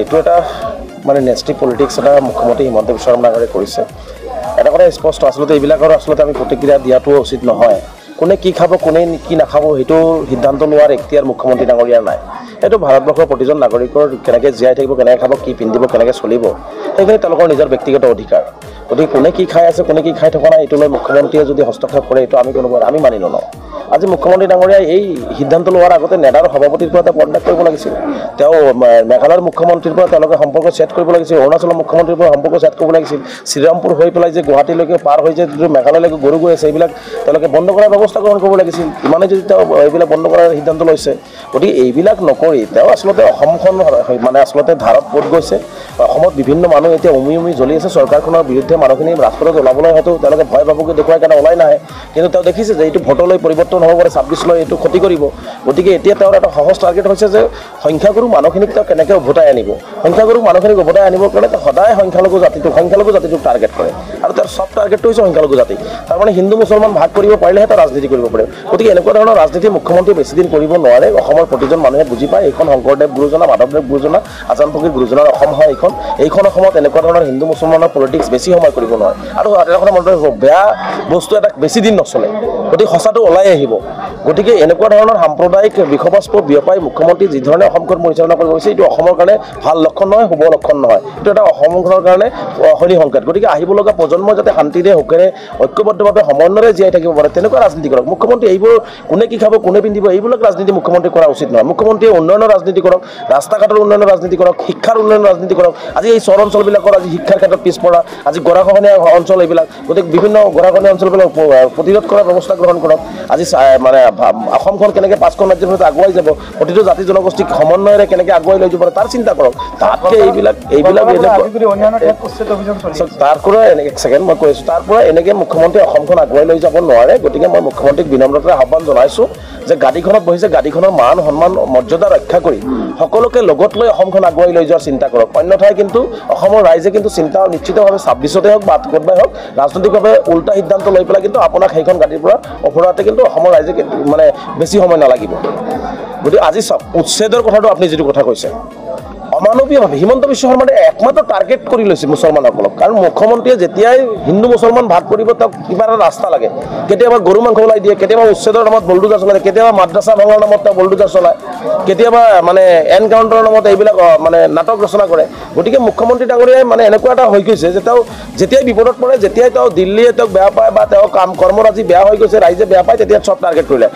এইটো এটা মানে নেষ্টিভ পলিটিক্স এটা মুখ্যমন্ত্ৰী হিমন্ত বিশ্ব শৰ্মাই কৰিছে। এটা কথা স্পষ্ট, আচলতে এইবিলাকৰ আমি প্ৰতিক্ৰিয়া দিয়াটো উচিত নহয়। কোনে কি খাব কোনে কি নাখাব সেইটো সিদ্ধান্ত লোৱাৰ এখতিয়াৰ মুখ্যমন্ত্ৰী ডাঙৰীয়াৰ নাই। এইটো ভাৰতবৰ্ষৰ প্ৰতিজন নাগৰিকৰ কেনেকৈ জীয়াই থাকিব, কেনেকৈ খাব, কি পিন্ধিব, কেনেকৈ চলিব, সেইখিনি তেওঁলোকৰ নিজৰ ব্যক্তিগত অধিকাৰ। গতিকে কোনে কি খাই আছে কোনে কি খাই থকা নাই এইটো লৈ মুখ্যমন্ত্ৰীয়ে যদি হস্তক্ষেপ কৰে এইটো আমি মানি নলওঁ। আজি মুখ্যমন্ত্ৰী ডাঙৰীয়াই এই সিদ্ধান্ত লোৱাৰ আগতে নেডাৰ সভাপতিৰ পৰা এটা পদত্যাগ কৰিব লাগিছিল। তেওঁ মেঘালয়ৰ মুখ্যমন্ত্ৰীৰ পৰা তেওঁলোকে সম্পৰ্ক ছেট কৰিব লাগিছিল, অৰুণাচলৰ মুখ্যমন্ত্ৰীৰ পৰা সম্পৰ্ক ছেট কৰিব লাগিছিল, শ্ৰীৰামপুৰ হৈ পেলাই যে গুৱাহাটীলৈকে পাৰ হৈ যে যিটো মেঘালয়লৈকে গৰু গৈ আছে এইবিলাক তেওঁলোকে বন্ধ কৰাৰ ব্যৱস্থা গ্ৰহণ কৰিব লাগিছিল। ইমানে যদি তেওঁ এইবিলাক বন্ধ কৰাৰ সিদ্ধান্ত লৈছে, গতিকে এইবিলাক নকৰি তেওঁ আচলতে অসমখন মানে আচলতে ধাৰত পৰি গৈছে। অসমত বিভিন্ন মানুহ এতিয়া উমি জ্বলি আছে। চৰকাৰখনৰ বিৰুদ্ধে মানুহখিনি ৰাজপথত ওলাবলৈ হয়তো তেওঁলোকে ভয় ভাবুকি দেখুৱাই কাৰণে ওলাই নাহে, কিন্তু তেওঁ দেখিছে যে এইটো ভোটলৈ পৰিৱৰ্তন হ'ব পাৰে, 26লৈ এইটো ক্ষতি কৰিব। গতিকে এতিয়া তেওঁৰ এটা সহজ টাৰ্গেট হৈছে যে সংখ্যাগুৰু মানুহখিনিক তেওঁ কেনেকৈ উভতাই আনিব। সংখ্যাগুৰু মানুহখিনিক উভতাই আনিবৰ কাৰণে তেওঁ সদায় সংখ্যালঘু জাতিটোক টাৰ্গেট কৰে, আৰু তেওঁৰ চব টাৰ্গেটটো হৈছে সংখ্যালঘু জাতি। তাৰমানে হিন্দু মুছলমান ভাগ কৰিব পাৰিলেহে তেওঁ ৰাজনীতি কৰিব পাৰে। গতিকে এনেকুৱা ধৰণৰ ৰাজনীতি মুখ্যমন্ত্ৰীয়ে বেছিদিন কৰিব নোৱাৰে। অসমৰ প্ৰতিজন মানুহে বুজি পায় এইখন শংকৰদেৱ গুৰুজনা, মাধৱদেৱ গুৰুজনা, আজান ফকীৰ গুৰুজনাৰ অসম হয়। এইখন অসমত এনেকুৱা ধৰণৰ হিন্দু মুছলমানৰ পলিটিক্স বেছি সময় কৰিব নোৱাৰে। আৰু এটা কথা মনত ৰাখিব, বেয়া বস্তু এটা বেছি দিন নচলে, গতিকে সঁচাটো ওলাই আহিব। গতিকে এনেকুৱা ধৰণৰ সাম্প্ৰদায়িক বিষবাস্প বিয়পাই মুখ্যমন্ত্ৰী যিধৰণে অসমখন পৰিচালনা কৰিব গৈছে এইটো অসমৰ কাৰণে ভাল লক্ষণ নহয়, শুভ লক্ষণ নহয়। এইটো এটা অসমখনৰ কাৰণে শনি সংকেত। গতিকে আহিব লগা প্ৰজন্ম যাতে শান্তিৰে সুখেৰে ঐক্যবদ্ধভাৱে সমন্বয়েৰে জীয়াই থাকিব পাৰে তেনেকুৱা ৰাজনীতি কৰক। মুখ্যমন্ত্ৰী এইবোৰ কোনে কি খাব কোনে পিন্ধিব এইবিলাক ৰাজনীতি মুখ্যমন্ত্ৰী কৰা উচিত নহয়। মুখ্যমন্ত্ৰীয়ে উন্নয়নৰ ৰাজনীতি কৰক, ৰাস্তা ঘাটৰ উন্নয়নৰ ৰাজনীতি কৰক, শিক্ষাৰ উন্নয়নৰ ৰাজনীতি কৰক। আজি এই চৰ অঞ্চলবিলাকৰ আজি শিক্ষাৰ ক্ষেত্ৰত পিছপৰা, আজি গৰাখহনীয়া অঞ্চল এইবিলাক, গতিকে বিভিন্ন গৰাখহনীয়া অঞ্চলবিলাক প্ৰতিৰোধ কৰাৰ ব্যৱস্থা গ্ৰহণ কৰক। আজি মানে অসমখন কেনেকৈ 5খন ৰাজ্যৰ ভিতৰত আগুৱাই যাব, প্ৰতিটো জাতি জনগোষ্ঠীক সমন্বয়েৰে কেনেকৈ আগুৱাই লৈ যাব পাৰে তাৰ চিন্তা কৰক। তাতকৈ এইবিলাক তাৰ পৰা এক ছেকেণ্ড মই কৈ আছোঁ, তাৰ পৰা এনেকৈ মুখ্যমন্ত্ৰী অসমখন আগুৱাই লৈ যাব নোৱাৰে। গতিকে মই মুখ্যমন্ত্ৰীক বিনম্ৰতাৰে আহ্বান জনাইছোঁ যে গাড়ীখনত বহিছে, গাড়ীখনৰ মান সন্মান মৰ্যাদা ৰক্ষা কৰি সকলোকে লগত লৈ অসমখন আগুৱাই লৈ যোৱাৰ চিন্তা কৰক। অন্যথাই কিন্তু অসমৰ ৰাইজে কিন্তু চিন্তা নিশ্চিতভাৱে 26তে হওক বা ক'তবাই হওক ৰাজনৈতিকভাৱে উল্টা সিদ্ধান্ত লৈ পেলাই কিন্তু আপোনাক সেইখন গাড়ীৰ পৰা অপৰাধতে কিন্তু অসমৰ ৰাইজে মানে বেছি সময় নালাগিব। গতিকে আজি চাওক, উচ্ছেদৰ কথাটো আপুনি যিটো কথা কৈছে অমানৱীয়ভাৱে হিমন্ত বিশ্ব শৰ্মাই একমাত্ৰ টাৰ্গেট কৰি লৈছে মুছলমানসকলক। কাৰণ মুখ্যমন্ত্ৰীয়ে যেতিয়াই হিন্দু মুছলমান ভাগ কৰিব তেওঁক কিবা এটা ৰাস্তা লাগে। কেতিয়াবা গৰু মাংস ওলাই দিয়ে, কেতিয়াবা উচ্ছেদৰ নামত বলডুজাৰ চলাই দিয়ে, কেতিয়াবা মাদ্ৰাছা ভঙাৰ নামত তেওঁ বলডুজাৰ চলায়, কেতিয়াবা মানে এনকাউণ্টাৰৰ নামত এইবিলাক মানে নাটক ৰচনা কৰে। গতিকে মুখ্যমন্ত্ৰী ডাঙৰীয়াই মানে এনেকুৱা এটা হৈ গৈছে যে তেওঁ যেতিয়াই বিপদত পৰে, যেতিয়াই তেওঁ দিল্লীয়ে তেওঁক বেয়া পায় বা তেওঁ কৰ্মৰাজি বেয়া হৈ গৈছে, ৰাইজে বেয়া পায়, তেতিয়া চব টাৰ্গেট কৰিলে।